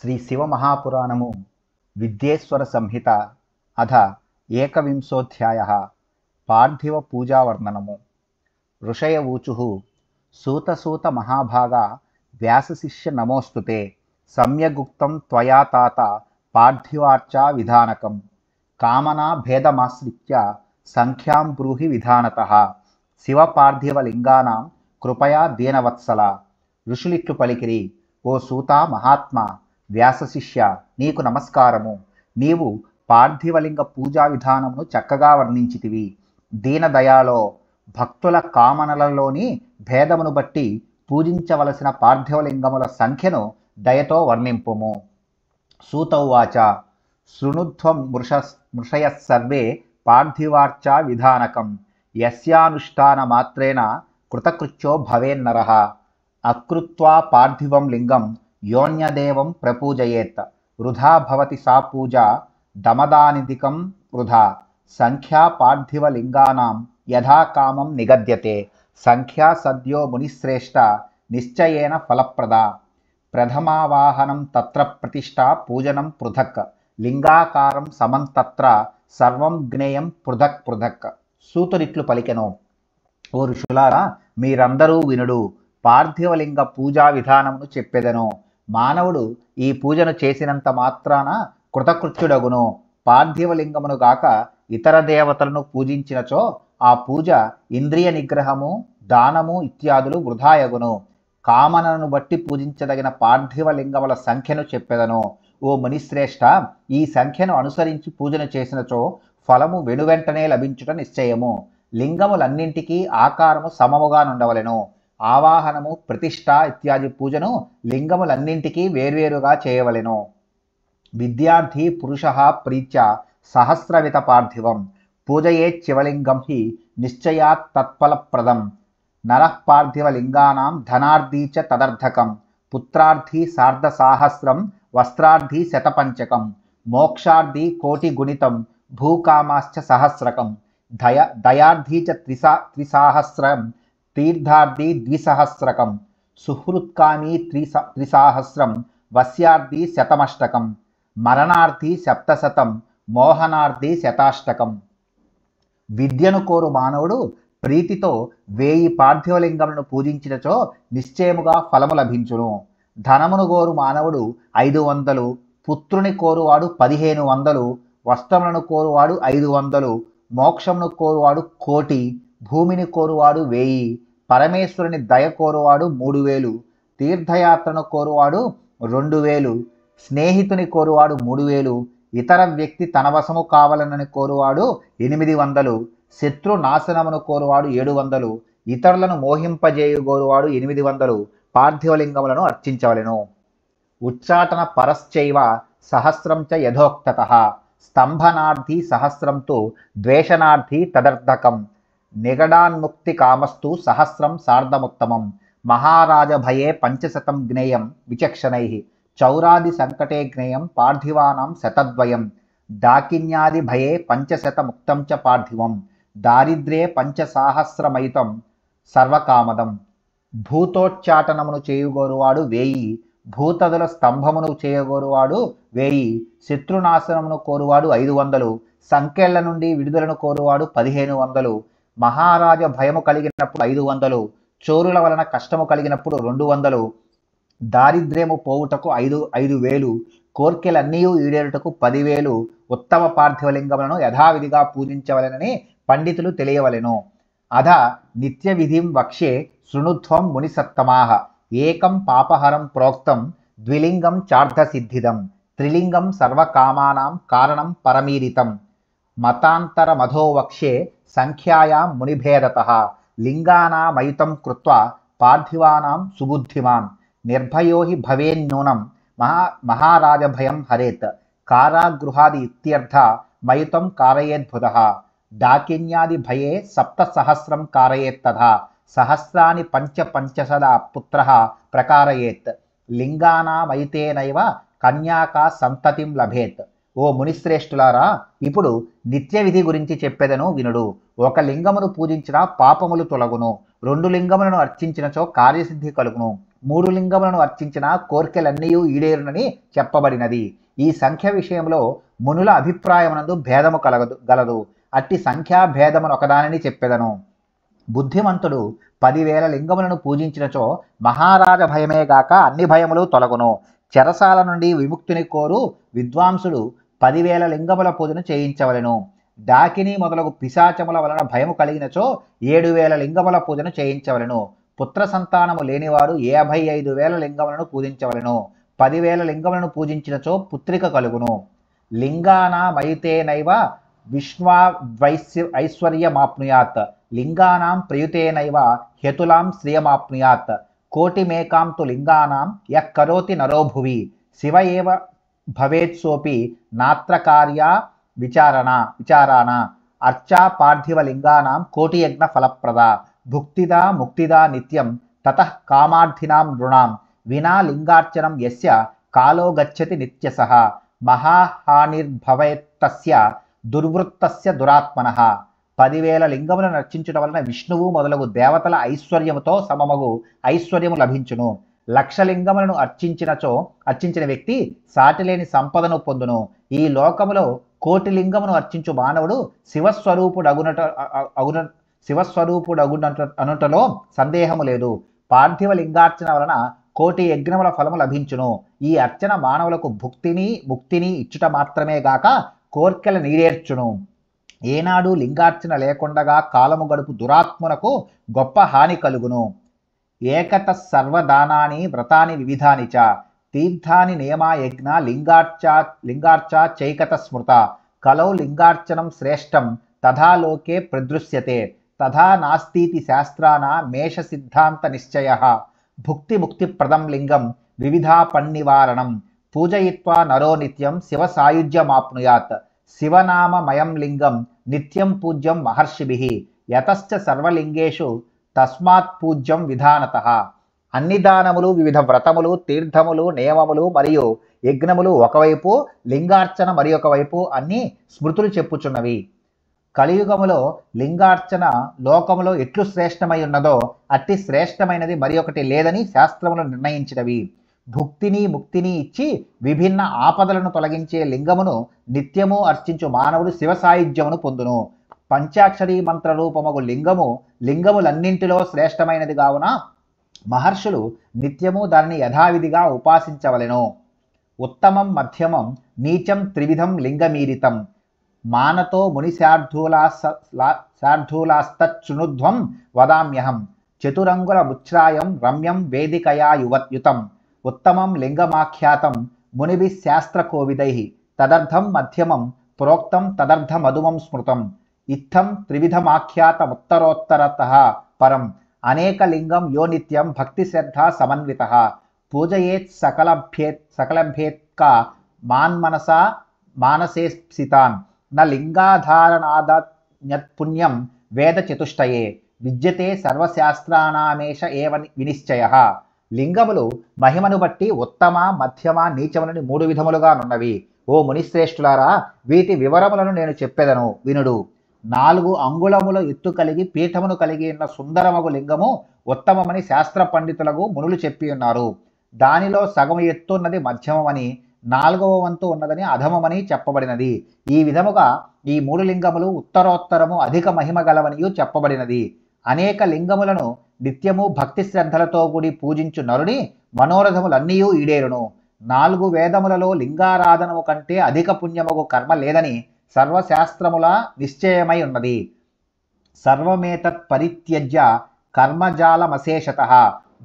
శ్రీ శివమహాపురాణము విద్యేశ్వర సంహిత అథ ఏకవింశోऽధ్యాయः పార్థివ పూజావర్ణనము. ఋషయ ఊచుః సూత మహాభాగా వ్యాసశిష్య నమోస్తుతే సమ్యగుక్తం త్వయా తాత పార్థివార్చా విధానకం కామనా భేదమాశ్రిత్య సంఖ్యాం బ్రూహి విధానతః శివపార్థివలింగానాం కృపయా దీనవత్సల. ఋషులిట్లు పలికిరి, ఓ సూత మహాత్మా, వ్యాసశిష్య, నీకు నమస్కారము. నీవు పార్థివలింగ పూజా విధానమును చక్కగా వర్ణించితివి. దీనదయాలో భక్తుల కామనలలోని భేదమును బట్టి పూజించవలసిన పార్థివలింగముల సంఖ్యను దయతో వర్ణింపుము. సూత ఉవాచ శృణుధ్వం మృషయః సర్వే పార్థివార్చా విధానకం యస్యానుష్ఠాన మాత్రేణ కృతకృత్యో భవేన్నరః అకృత్వా పార్థివం లింగం యోన్యదేవం ప్రపూజయేత్ వృధా భవతి సా పూజ దమదానిధికం వృధా. సంఖ్యా పార్థివలింగానాం యథా కామం నిగద్యతే సంఖ్యా సద్యో మునిశ్రేష్ట నిశ్చయేన ఫలప్రదా. ప్రథమావాహనం తత్ర ప్రతిష్టా పూజనం పృథక్ లింగాకారం సమం తత్ర సర్వం జ్ఞేయం పృథక్ పృథక్. సూతుడిట్లు పలికెను, ఓ ఋషులారా, మీరందరూ వినుడు. పార్థివలింగ పూజా విధానమును చెప్పెదను. మానవుడు ఈ పూజను చేసినంత మాత్రాన కృతకృత్యుడగును. పార్థివలింగమును గాక ఇతర దేవతలను పూజించినచో ఆ పూజ ఇంద్రియ నిగ్రహము, దానము ఇత్యాదులు వృధాయగును. కామనను బట్టి పూజించదగిన పార్థివలింగముల సంఖ్యను చెప్పెదను. ఓ మునిశ్రేష్ఠ, ఈ సంఖ్యను అనుసరించి పూజను చేసినచో ఫలము వెనువెంటనే లభించుట నిశ్చయము. లింగములన్నింటికీ ఆకారము సమముగా నుండవలెను. ఆవాహనము, ప్రతిష్ఠ ఇత్యాది పూజను లింగములన్నింటికీ వేర్వేరుగా చేయవలెను. విద్యార్థి పురుష ప్రీత్య సహస్రవిత పార్థివం పూజయేచ్చివలింగం హి నిశ్చయాత్ తత్ఫలప్రదం. నరః పార్థివలింగానాం ధనార్థీ చ తదర్థకం పుత్రార్థీ సార్ధసాహస్రం వస్త్రార్థీ శతపంచకం మోక్షార్థీ కోటిగుణితం భూకామాశ్చ సహస్రకం దయార్థీ చ త్రిసాహస్రం తీర్థార్థీ ద్విసహస్రకం సుహృత్కామీ త్రిసాహస్రం వస్యార్థీ శతమష్టకం మరణార్థీ సప్తశతం మోహనార్థీ శతాష్టకం. విద్యను కోరు మానవుడు ప్రీతితో 1000 పార్థివలింగములను పూజించినచో నిశ్చయముగా ఫలము లభించును. ధనమును కోరు మానవుడు 500, పుత్రుని కోరువాడు 1500, వస్త్రములను కోరువాడు 500, మోక్షమును కోరువాడు 1,000,000, భూమిని కోరువాడు 1000, పరమేశ్వరుని దయ కోరువాడు 3000, తీర్థయాత్రను కోరువాడు 2000, స్నేహితుని కోరువాడు 3000, ఇతర వ్యక్తి తన వశము కావాలనని కోరువాడు 800, శత్రు నాశనమును కోరువాడు 700, ఇతరులను మోహింపజేయు కోరువాడు 800 పార్థివలింగములను అర్చించవలెను. ఉచ్చాటన పరశ్చైవ సహస్రం చ యథోక్తతః స్తంభనార్థీ సహస్రం తు ద్వేషనార్థీ తదర్థకం నిగడాన్ముక్తి కామస్తు సహస్రం సార్ధముత్తమం. మహారాజభయే 500 జ్ఞేయం విచక్షణైః చౌరాది సంకటే జ్ఞేయం పార్థివానాం శతద్వయం. డాకిన్యాది భయే 500 ముక్తం చ పార్థివం దారిద్ర్యే 5,000 సర్వకామదం. భూతోచ్చాటనమును చేయుగోరువాడు 1000, భూతదుల స్తంభమును చేయగోరువాడు 1000, శత్రునాశనమును కోరువాడు 500, సంకెళ్ల నుండి విడుదలను కోరువాడు 1500, మహారాజ భయము కలిగినప్పుడు 500, చోరుల వలన కష్టము కలిగినప్పుడు 200, దారిద్ర్యము పోవుటకు 5,000, కోర్కెలన్నీ ఈడేరుటకు 10,000 ఉత్తమ పార్థివలింగములను యథావిధిగా పూజించవలెనని పండితులు తెలియవలెను. అధ నిత్య విధిం వక్ష్యే శృణుధ్వం మునిసత్తమాః. ఏకం పాపహరం ప్రోక్తం ద్విలింగం చార్ధసిద్ధిదం త్రిలింగం సర్వకామానాం కారణం పరమీరితం. మతాంతరమధో వక్ష్యే సంఖ్యాయాం మునిభేదతః లింగానామయుతం కృత్వా పార్థివానాం సుబుద్ధిమాన్. నిర్భయో హి భవేన్నూనం మహారాజభయం హరేత్ కారాగృహాది ఇత్యర్థ మయుతం కారయేద్బుధః. డాకిన్యాది భయే 7,000 కారయేత్తథా సహస్రాని 5,500 పుత్రః ప్రకారయేత్. లింగానామయితేనైవ కన్యాకా సంతతిం లభేత్. ఓ మునిశ్రేష్ఠులారా, ఇప్పుడు నిత్య విధి గురించి చెప్పెదను వినుడు. ఒక లింగమును పూజించిన పాపములు తొలగును. 2 లింగములను అర్చించినచో కార్యసిద్ధి కలుగును. 3 లింగములను అర్చించిన కోర్కెలన్నీ ఈడేరునని చెప్పబడినది. ఈ సంఖ్య విషయంలో మునుల అభిప్రాయమునందు భేదము గలదు. అట్టి సంఖ్యా భేదమును ఒకదానిని చెప్పెదను. బుద్ధిమంతుడు 10,000 లింగములను పూజించినచో మహారాజ భయమే గాక అన్ని భయములు తొలగును. చెరసాల నుండి విముక్తిని కోరు విద్వాంసుడు 10,000 లింగముల పూజను చేయించవలెను. డాకిని మొదలగు పిశాచముల వలన భయము కలిగినచో 7,000 లింగముల పూజను చేయించవలెను. పుత్ర సంతానము లేనివాడు 55,000 లింగములను పూజించవలెను. 10,000 లింగములను పూజించినచో పుత్రిక కలుగును. లింగానామయుతేనైవ ఐశ్వర్యమాప్నుయాత్ లింగానాం ప్రయుతేనైవ హ్యతులాం శ్రియమాప్నుయాత్ కోటిమేకాం తు లింగానాం యః కరోతి నరో భువి శివ ఏవ భవేత్సోపి నాత్ర కార్యా విచారాణ అర్చా పార్థివ లింగానాం కోటియజ్ఞ ఫలప్రద భుక్తిదా ముక్తిదా నిత్యం తతః కామార్థినాం నృణాం వినా లింగార్చనం యస్య కాలో గచ్చతి నిత్యసః మహాహానిర్భవేత్తస్య దుర్వృత్తస్య దురాత్మనః. 10,000 లింగములను అర్చించడం వలన విష్ణువు మొదలగు దేవతల ఐశ్వర్యముతో సమమగు ఐశ్వర్యము లభించును. 1,00,000 లింగములను అర్చించిన వ్యక్తి సాటిలేని సంపదను పొందును. ఈ లోకములో 1,00,000 లింగమును అర్చించు మానవుడు శివస్వరూపుడగునటలో సందేహము లేదు. పార్థివ లింగార్చన వలన 1,00,000 యజ్ఞముల ఫలము లభించును. ఈ అర్చన మానవులకు భుక్తిని ముక్తిని ఇచ్చుట మాత్రమే గాక కోర్కెల నీడేర్చును. ఏనాడు లింగార్చన లేకుండగా కాలము గడుపు దురాత్మునకు గొప్ప హాని కలుగును. ఏకత సర్వదానాని వ్రతాని వివిధాని చ తీర్థాని నియమా యజ్ఞ లింగార్చా చైకత స్మృత కలౌ లింగార్చనం శ్రేష్టం తథా లోకే ప్రదృశ్యతే తథా నాస్తితి శాస్త్రాన మేష సిద్ధాంత నిశ్చయః. భుక్తి ముక్తిప్రదం లింగం వివిధాపన్నివారణం పూజయిత్వా నరో నిత్యం శివ సాయుజ్యమాప్నుయాత్. శివనామమయం లింగం నిత్యం పూజ్యం మహర్షిభిః యతశ్చ సర్వలింగేషు తస్మాత్ పూజ్యం విధానతః. అన్ని దానములు, వివిధ వ్రతములు, తీర్థములు, నియమములు మరియు యజ్ఞములు ఒకవైపు, లింగార్చన మరి ఒక వైపు అన్ని స్మృతులు చెప్పుచున్నవి. కలియుగములో లింగార్చన లోకములో ఎట్లు శ్రేష్టమై ఉన్నదో అట్టి శ్రేష్టమైనది మరి ఒకటి లేదని శాస్త్రములు నిర్ణయించినవి. భుక్తిని ముక్తిని ఇచ్చి విభిన్న ఆపదలను తొలగించే లింగమును నిత్యము అర్చించు మానవుడు శివ సాయుధ్యమును పొందును. పంచాక్షరీ మంత్ర రూపమగు లింగములన్నింటిలో శ్రేష్టమైనది కావున మహర్షులు నిత్యము దానిని యథావిధిగా ఉపాసించవలెను. ఉత్తమం మధ్యమం నీచం త్రివిధం లింగమీరితం మానతో మునిశార్ధూలాస్తచ్చునుధ్వం వదామ్యహం చతురంగుల ముచ్ఛ్రాయం రమ్యం వేదికయా యుతం ఉత్తమం లింగమాఖ్యాతం మునిభిః శాస్త్రకోవిదైః తదర్థం మధ్యమం ప్రోక్తం తదర్థ మధుమం స్మృతం ఇత్థం త్రివిధమాఖ్యాతముత్తరోత్తరతః పరం అనేక లింగం యో నిత్యం భక్తి శ్రద్ధా సమన్వితః పూజయేత్ సకలభ్యేత్కా మాన్మనసా మానసే స్థితాన్ న లింగాధారణాదన్యత్పుణ్యం వేద చతుష్టయే విద్యతే సర్వశాస్త్రానామేష ఏవ వినిశ్చయః. లింగములు మహిమను బట్టి ఉత్తమ మధ్యమ నీచములని 3 విధములుగా నున్నవి. ఓ మునిశ్రేష్ఠులారా, వీటి వివరములను నేను చెప్పెదను వినుడు. 4 అంగుళముల ఎత్తు కలిగి పీఠమును కలిగి ఉన్న సుందరమగు లింగము ఉత్తమమని శాస్త్ర పండితులకు మునులు చెప్పి ఉన్నారు. దానిలో సగము ఎత్తున్నది మధ్యమమని, 4వ వంతు ఉన్నదని అధమమని చెప్పబడినది. ఈ విధముగా ఈ 3 లింగములు ఉత్తరోత్తరము అధిక మహిమ గలవనియు చెప్పబడినది. అనేక లింగములను నిత్యము భక్తి శ్రద్ధలతో కూడి పూజించు నరుని మనోరథములన్నీ ఈడేరును. 4 వేదములలో లింగారాధనము కంటే అధిక పుణ్యముగు కర్మ లేదని సర్వశాస్త్రముల నిశ్చయమై ఉన్నది. సర్వమేతత్ పరిత్యజ్య కర్మజాలమశేషతః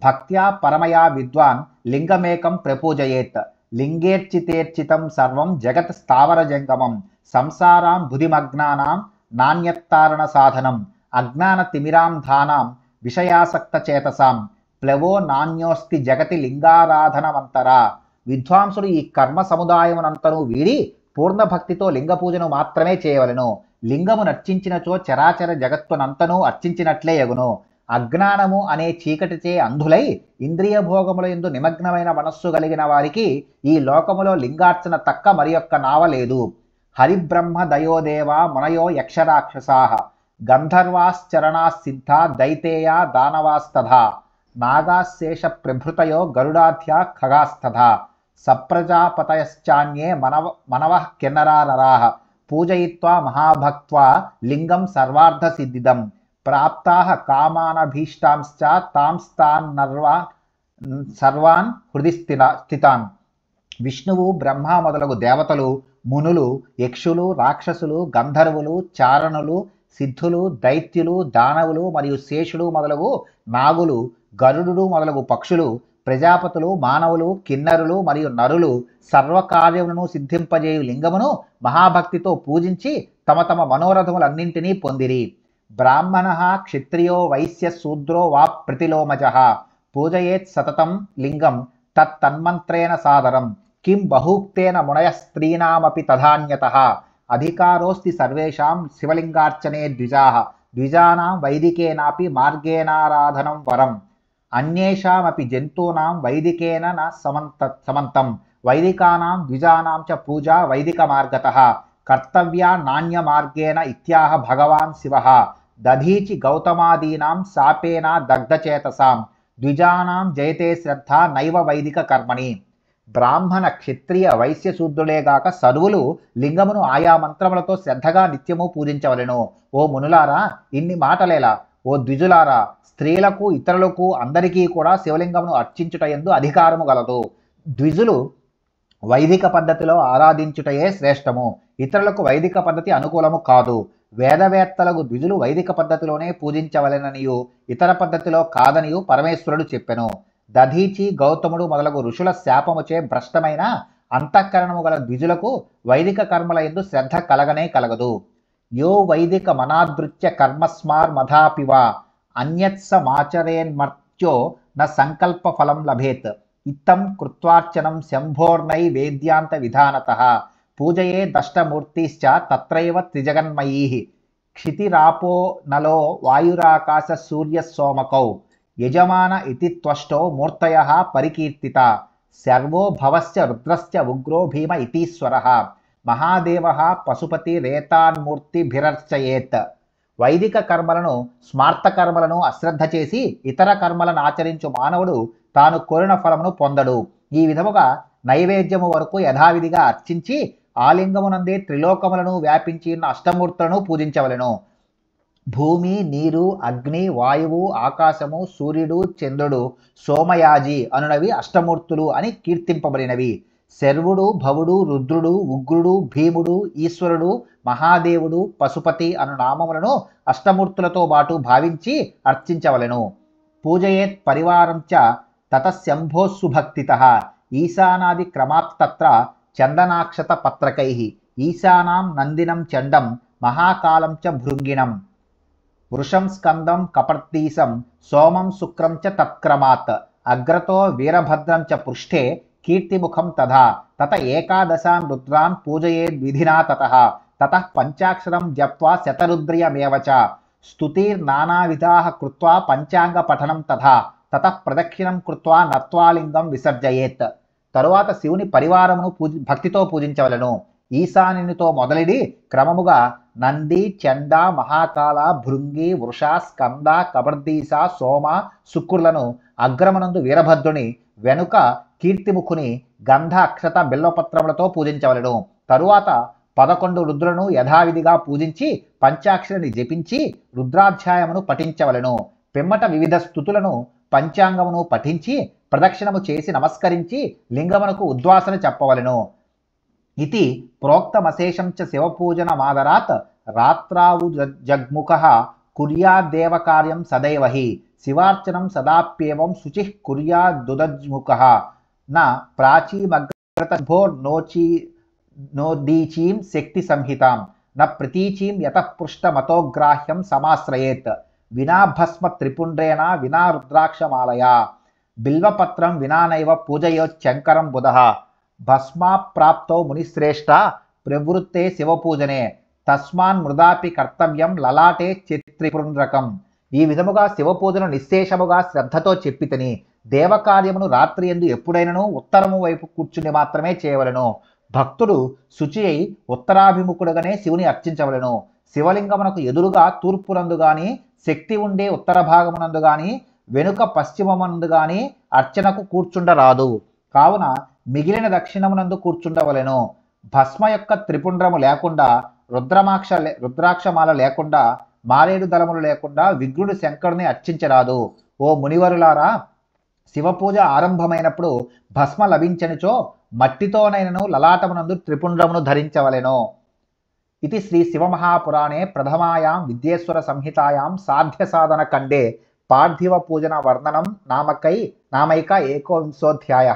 భక్త్యా పరమయా విద్వాన్ లింగమేకం ప్రపూజయేత్. లింగేర్చితేర్చితం సర్వం జగత్ స్థావర జంగమం సంసారాం బుధిమగ్నానాం నాణ్యత్తారణ సాధనం అజ్ఞాన తిమిరాం ధానాం విషయాసక్త చేతసాం ప్లవో నాణ్యోస్తి జగతి లింగారాధనమంతరా. విద్వాంసుడు ఈ కర్మ సముదాయమునంతను వీడి పూర్ణ భక్తితో లింగ పూజను మాత్రమే చేయవలెను. లింగము నర్చించినచో చరాచర జగత్తునంతను అర్చించినట్లే యగును. అజ్ఞానము అనే చీకటిచే అంధులై ఇంద్రియ భోగముల యందు నిమగ్నమైన మనస్సు కలిగిన వారికి ఈ లోకములో లింగార్చన తక్క మరి యొక్క నావ లేదు. హరిబ్రహ్మ దయోదేవ మునయో యక్షరాక్షసాః గంధర్వాశ్చరణాసిద్ధా దైతేయా దానవాస్తథా నాగాశేష ప్రభృతయో గరుడాధ్యా ఖగాస్తథా సప్రజాపతయశ్చాన్యే మనవః కిన్నరా నరాః పూజయిత్వా మహాభక్త్వా లింగం సర్వార్థసిద్ధిదం ప్రాప్తాః కామానభీష్టాంశ్చ సర్వాన్ హృది స్థితాన్. విష్ణువు, బ్రహ్మ మొదలగు దేవతలు, మునులు, యక్షులు, రాక్షసులు, గంధర్వులు, చారణులు, సిద్ధులు, దైత్యులు, దానవులు మరియు శేషుడు మొదలగు నాగులు, గరుడు మొదలగు పక్షులు, ప్రజాపతులు, మానవులు, కిన్నరులు మరియు నరులు సర్వకార్యములను సిద్ధింపజేయు లింగమును మహాభక్తితో పూజించి తమ తమ మనోరథములన్నింటినీ పొందిరి. బ్రాహ్మణ క్షత్రియో వైశ్య శూద్రో వా ప్రతిలోమజః పూజయేత్ సతతం లింగం తన్మంత్రేణ సాదరం కిం బహూక్తేన మునయః స్త్రీణామపి తథాన్యతః అధికారోస్తి సర్వేషాం శివలింగార్చనే ద్విజానాం వైదికేనాపి మార్గేణారాధనం వరం అన్యేషామపి జంతూనాం వైదికేన న సమంతం వైదికానాం ద్విజానాం చ పూజా వైదిక మార్గతః కర్తవ్యా నాణ్య మార్గేణ ఇత్యాహ భగవాన్ శివః దధీచి గౌతమాదీనాం శాపేన దగ్ధచేతసాం ద్విజానాం జయతే శ్రద్ధ నైవ వైదిక కర్మణి. బ్రాహ్మణ, క్షత్రియ, వైశ్య శూద్రులేగాక సర్వులు లింగమును ఆయా మంత్రములతో శ్రద్ధగా నిత్యము పూజించవలెను. ఓ మునులారా, ఇన్ని మాటలేలా. ఓ ద్విజులారా, స్త్రీలకు ఇతరులకు అందరికీ కూడా శివలింగమును అర్చించుటయందు అధికారము గలదు. ద్విజులు వైదిక పద్ధతిలో ఆరాధించుటయే శ్రేష్టము. ఇతరులకు వైదిక పద్ధతి అనుకూలము కాదు. వేదవేత్తలకు ద్విజులు వైదిక పద్ధతిలోనే పూజించవలెననియు ఇతర పద్ధతిలో కాదనియు పరమేశ్వరుడు చెప్పెను. దధీచి, గౌతముడు మొదలగు ఋషుల శాపముచే భ్రష్టమైన అంతఃకరణము గల ద్విజులకు వైదిక కర్మల యందు శ్రద్ధ కలగనే కలగదు. యో వైదిక మనాదృత్య కర్మస్మార్మధాపివ అన్యత్సమాచరేన్మర్త్యో న సంకల్ప ఫలం లభేత్ ఇత్తం కృత్వార్చనం శంభోర్నై వేద్యాంత విధానతః పూజయే దష్టమూర్తిశ్చ తత్రైవ త్రిజగన్మయీః క్షితిరాపో నలో వాయురాకాశ సూర్య సోమకౌ యజమాన ఇతి త్వష్టో మూర్తయః పరికీర్తిత సర్వో భవస్య రుద్రస్య ఉగ్రో భీమ ఇతీశ్వరః మహాదేవః పశుపతి రేతాన్మూర్తిభిరర్చయేత్. వైదిక కర్మలను, స్మార్త కర్మలను అశ్రద్ధ చేసి ఇతర కర్మలను ఆచరించు మానవుడు తాను కోరిన ఫలమును పొందడు. ఈ విధముగా నైవేద్యము వరకు యథావిధిగా అర్చించి ఆలింగమునందే త్రిలోకములను వ్యాపించి ఉన్న అష్టమూర్తులను పూజించవలెను. భూమి, నీరు, అగ్ని, వాయువు, ఆకాశము, సూర్యుడు, చంద్రుడు, సోమయాజి అనునవి అష్టమూర్తులు అని కీర్తింపబడినవి. శర్వుడు, భవుడు, రుద్రుడు, ఉగ్రుడు, భీముడు, ఈశ్వరుడు, మహాదేవుడు, పశుపతి అను నామములను అష్టమూర్తులతో పాటు భావించి అర్చించవలెను. పూజయేత్ పరివారం చ తతశంభోస్సు భక్తితః ఈశానాది క్రమాత్తత్ర చందనాక్షత పత్రకైః ఈశానాం నందినం చండం మహాకాలం చ భృంగిణం వృషం స్కందం కపర్దీశం సోమం శుక్రం చ తత్క్రమాత్ అగ్రతో వీరభద్రం చ పృష్ఠే కీర్తిముఖం తథా తత ఏకాదశాన్ రుద్రాన్ పూజయేద్విధినా తతః పంచాక్షరం జప్వా శతరుద్రియమేవ చ స్తుతిర్నానావిధాః కృత్వా పంచాంగ పఠనం తతః ప్రదక్షిణం కృత్వా నత్వాలింగం విసర్జయేత్. తరువాత శివుని పరివారమును భక్తితో పూజించవలెను. ఈశాన్యునితో మొదలిడి క్రమముగా నంది, చండ, మహాకాల, భృంగి, వృష, స్కంద, కబర్దీశ, సోమ, శుక్రులను అగ్రమనందు వీరభద్రుని, వెనుక కీర్తిముఖుని గంధ, అక్షత, బిల్వపత్రములతో పూజించవలెను. తరువాత 11 రుద్రులను యథావిధిగా పూజించి పంచాక్షరిని జపించి రుద్రాధ్యాయమును పఠించవలెను. పిమ్మట వివిధ స్తుతులను, పంచాంగమును పఠించి ప్రదక్షిణము చేసి నమస్కరించి లింగమునకు ఉద్వాసన చెప్పవలెను. ఇది ప్రోక్తమశేషం చ శివపూజనమాదరాత్ రాత్రావు జగ్ముఖః కుర్యాద్దేవకార్యం సదైవ హి శివార్చనం సదాప్యేవం శుచిః కుర్యాదుదజ్ముఖః న ప్రాచీమగ్రతభోర్నోదీచీం శక్తి సంహితాం న ప్రతీచీం యతః పృష్టమతోగ్రాహ్యం సమాశ్రయేత్ వినా భస్మ త్రిపుండ్రేణ వినా రుద్రాక్షమాలయా బిల్వపత్రం వినానైవ పూజయోచ్చంకరం బుధః భస్మాప్రాప్తో మునిశ్రేష్ట ప్రవృత్తే శివపూజనే తస్మాన్ మృదాపి కర్తవ్యం లలాటే చిత్రిపుండ్రకం. ఈ విధముగా శివపూజను నిశ్శేషముగా శ్రద్ధతో చెప్పితిని. దేవకార్యమును రాత్రి యందు ఎప్పుడైనను ఉత్తరము వైపు కూర్చుని మాత్రమే చేయవలెను. భక్తుడు శుచి అయి ఉత్తరాభిముఖుడుగానే శివుని అర్చించవలెను. శివలింగమునకు ఎదురుగా తూర్పునందు గాని, శక్తి ఉండే ఉత్తర భాగమునందు గాని వెనుక పశ్చిమమందు గాని అర్చనకు కూర్చుండరాదు. కావున మిగిలిన దక్షిణమునందు కూర్చుండవలెను. భస్మ యొక్క త్రిపుండ్రము లేకుండా, రుద్రాక్షమాల లేకుండా, మారేడు దళములు లేకుండా విఘ్నుడు శంకరుని అర్చించరాదు. ఓ మునివరులారా, శివపూజ ఆరంభమైనప్పుడు భస్మ లభించనిచో మట్టితోనైనను లలాటమునందు త్రిపుండ్రమును ధరించవలెను. ఇది శ్రీ శివమహాపురాణే ప్రథమాయాం విద్యేశ్వర సంహితాయాం సాధ్య సాధన ఖండే పార్థివ పూజన వర్ణనం నామైక ఏకోవింశోధ్యాయ.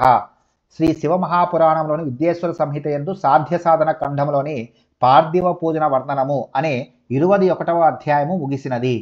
శ్రీ శివమహాపురాణంలోని విద్యేశ్వర సంహిత యందు సాధ్య సాధన ఖండంలోని పార్థివ పూజన వర్ణనము అనే 21వ అధ్యాయము ముగిసినది.